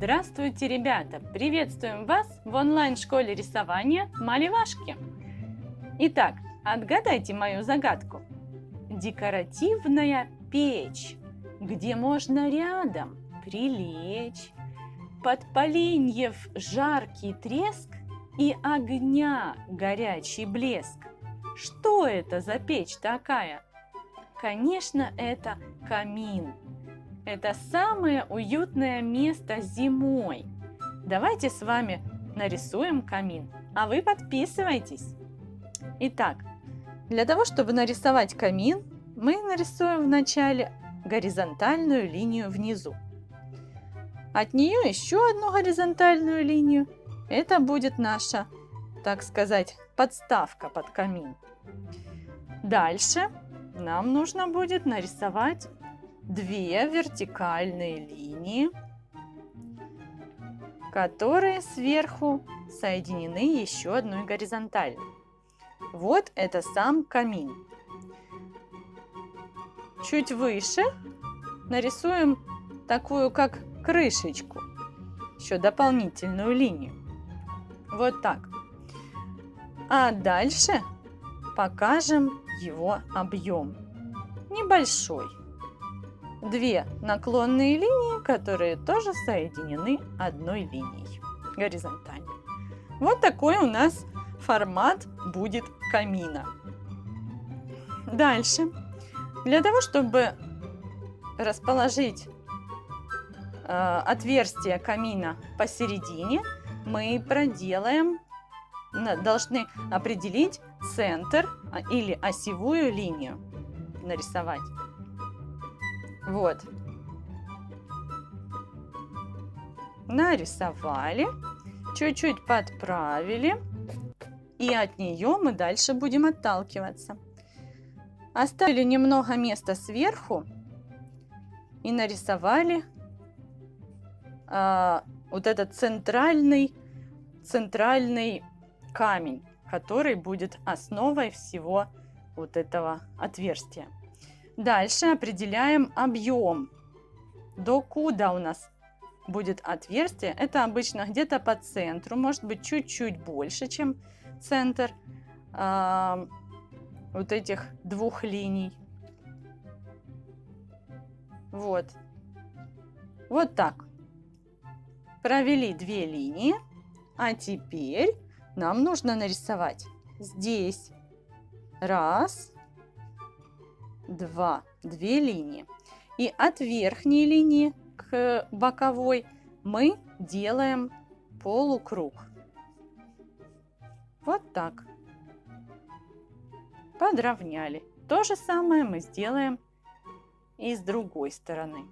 Здравствуйте, ребята! Приветствуем вас в онлайн-школе рисования Маливашки. Итак, отгадайте мою загадку. Декоративная печь, где можно рядом прилечь. Под поленьев жаркий треск и огня горячий блеск. Что это за печь такая? Конечно, это камин. Это самое уютное место зимой. Давайте с вами нарисуем камин, а вы подписывайтесь. Итак, для того, чтобы нарисовать камин, мы нарисуем вначале горизонтальную линию внизу. От нее еще одну горизонтальную линию. Это будет наша, так сказать, подставка под камин. Дальше нам нужно будет нарисовать две вертикальные линии, которые сверху соединены еще одной горизонтальной. Вот это сам камин. Чуть выше нарисуем такую, как крышечку, еще дополнительную линию. Вот так. А дальше покажем его объем. Небольшой. Две наклонные линии, которые тоже соединены одной линией горизонтальной. Вот такой у нас формат будет камина. Дальше. Для того, чтобы расположить отверстие камина посередине, мы должны определить центр или осевую линию нарисовать. Вот. Нарисовали, чуть-чуть подправили, и от нее мы дальше будем отталкиваться. Оставили немного места сверху и нарисовали вот этот центральный камень, который будет основой всего вот этого отверстия. Дальше определяем объем, докуда у нас будет отверстие. Это обычно где-то по центру, может быть чуть-чуть больше, чем центр вот этих двух линий. Вот. Вот так. Провели две линии, а теперь нам нужно нарисовать здесь раз, два, две линии. И от верхней линии к боковой мы делаем полукруг. Вот так. Подровняли. То же самое мы сделаем и с другой стороны.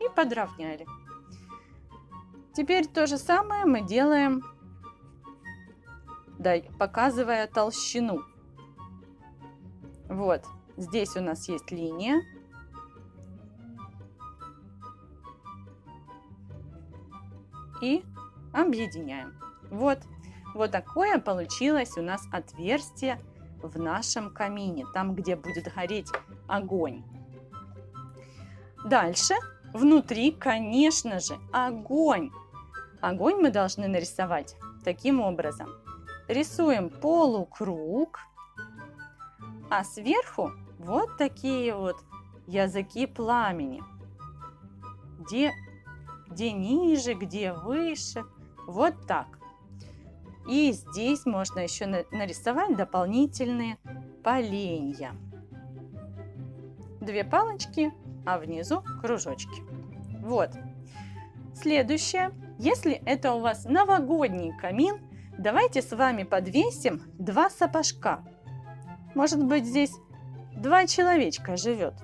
И подровняли. Теперь то же самое мы делаем, показывая толщину. Вот, здесь у нас есть линия. И объединяем. Вот такое получилось у нас отверстие в нашем камине, там, где будет гореть огонь. Дальше внутри, конечно же, огонь. Огонь мы должны нарисовать таким образом. Рисуем полукруг, а сверху вот такие вот языки пламени. Где ниже, где выше. Вот так. И здесь можно еще нарисовать дополнительные поленья. Две палочки, а внизу кружочки. Вот. Следующее. Если это у вас новогодний камин, давайте с вами подвесим два сапожка. Может быть, здесь два человечка живет.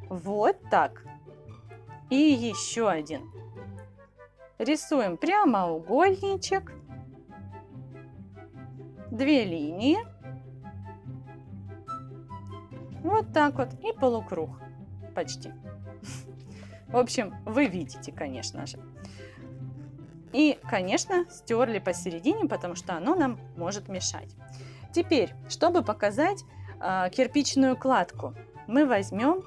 Вот так. И еще один. Рисуем прямоугольничек, две линии, вот так вот, и полукруг почти. В общем, вы видите, конечно же. И, конечно, стерли посередине, потому что оно нам может мешать. Теперь, чтобы показать кирпичную кладку, мы возьмем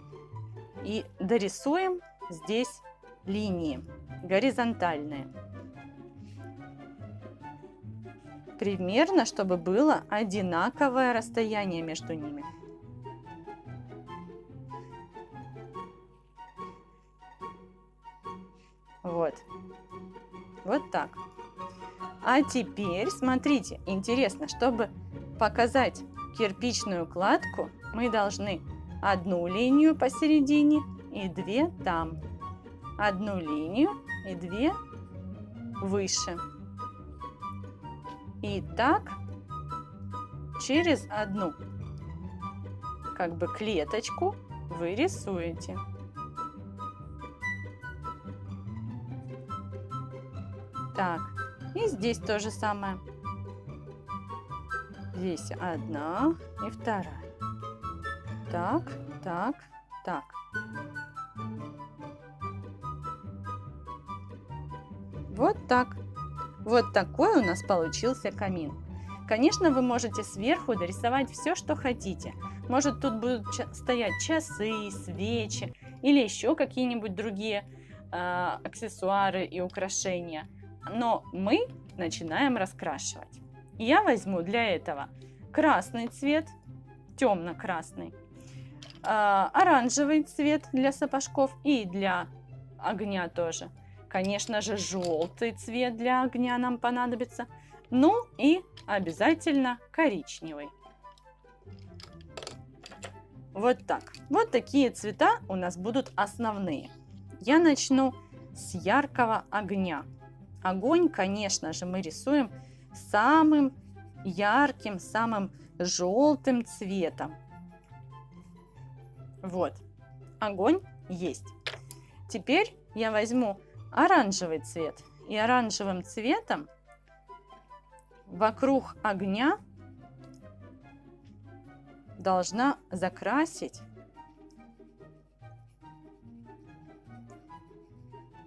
и дорисуем здесь линии горизонтальные. Примерно, чтобы было одинаковое расстояние между ними. Вот. Вот так. А теперь, смотрите, интересно, чтобы показать кирпичную кладку, мы должны одну линию посередине и две там. Одну линию и две выше. И так через одну как бы клеточку вы рисуете. Так, и здесь то же самое. Здесь одна и вторая. Так, так, так. Вот так. Вот такой у нас получился камин. Конечно, вы можете сверху дорисовать все, что хотите. Может, тут будут стоять часы, свечи или еще какие-нибудь другие аксессуары и украшения. Но мы начинаем раскрашивать. Я возьму для этого красный цвет, темно-красный, оранжевый цвет для сапожков и для огня тоже. Конечно же, желтый цвет для огня нам понадобится. Ну и обязательно коричневый. Вот так. Вот такие цвета у нас будут основные. Я начну с яркого огня. Огонь, конечно же, мы рисуем самым ярким, самым желтым цветом. Вот. Огонь есть. Теперь я возьму оранжевый цвет. И оранжевым цветом вокруг огня должна закрасить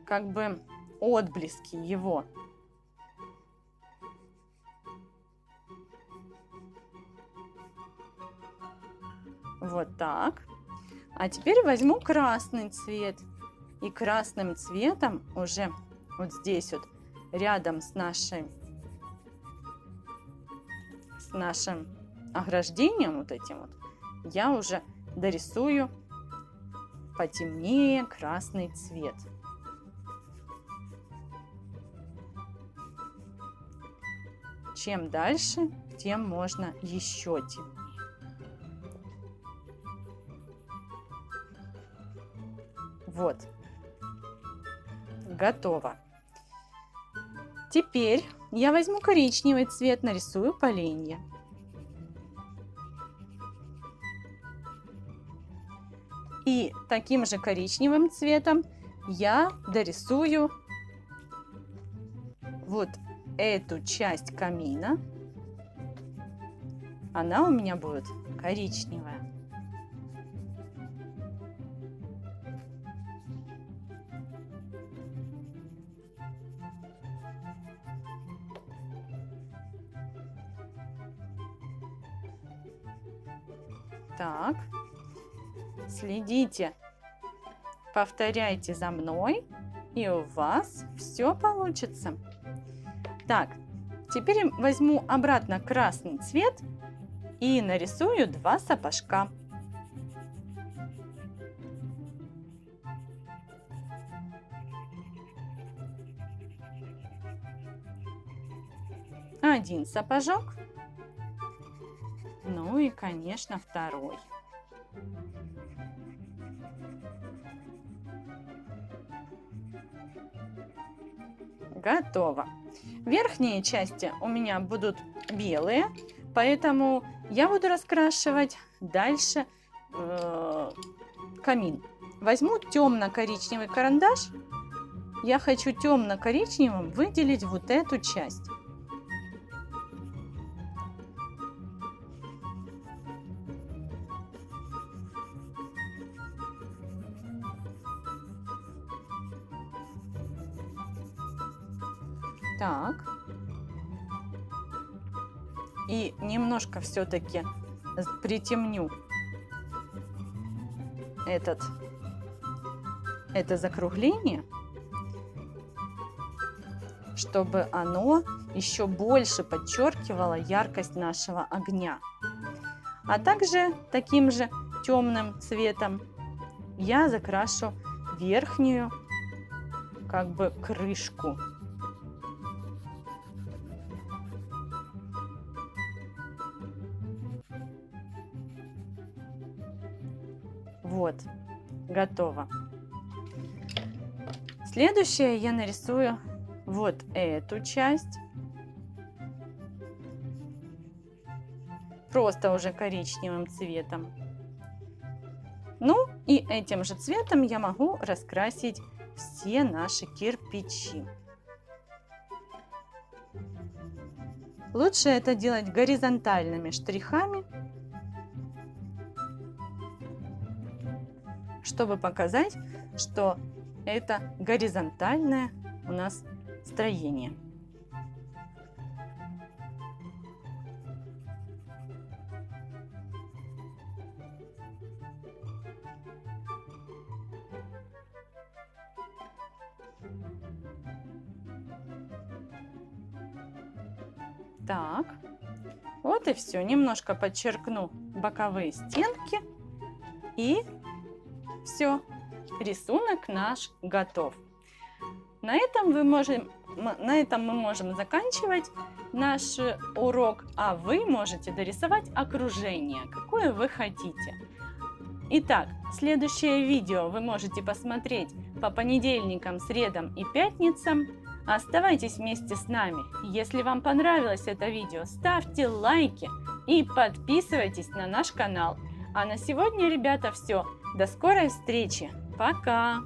как бы отблески его. Вот так. А теперь возьму красный цвет. И красным цветом уже вот здесь вот рядом с нашим ограждением вот этим вот я уже дорисую потемнее красный цвет. Чем дальше, тем можно еще темнее. Вот. Готово. Теперь я возьму коричневый цвет, нарисую поленья. И таким же коричневым цветом я дорисую вот эту часть камина. Она у меня будет коричневая. Так, следите, повторяйте за мной, и у вас все получится. Так, теперь возьму обратно красный цвет и нарисую два сапожка. Один сапожок. Ну и, конечно, второй. Готово. Верхние части у меня будут белые, поэтому я буду раскрашивать дальше камин. Возьму темно-коричневый карандаш. Я хочу темно-коричневым выделить вот эту часть. Так. И немножко все-таки притемню этот это закругление, чтобы оно еще больше подчеркивало яркость нашего огня. А также таким же темным цветом я закрашу верхнюю как бы крышку. Вот, готово. Следующее я нарисую вот эту часть. Просто уже коричневым цветом. Ну и этим же цветом я могу раскрасить все наши кирпичи. Лучше это делать горизонтальными штрихами, чтобы показать, что это горизонтальное у нас строение. Так, вот и все. Немножко подчеркну боковые стенки. И все. Рисунок наш готов. На этом мы можем заканчивать наш урок, а вы можете дорисовать окружение, какое вы хотите. Итак, следующее видео вы можете посмотреть по понедельникам, средам и пятницам. Оставайтесь вместе с нами. Если вам понравилось это видео, ставьте лайки и подписывайтесь на наш канал. А на сегодня, ребята, все. До скорой встречи. Пока!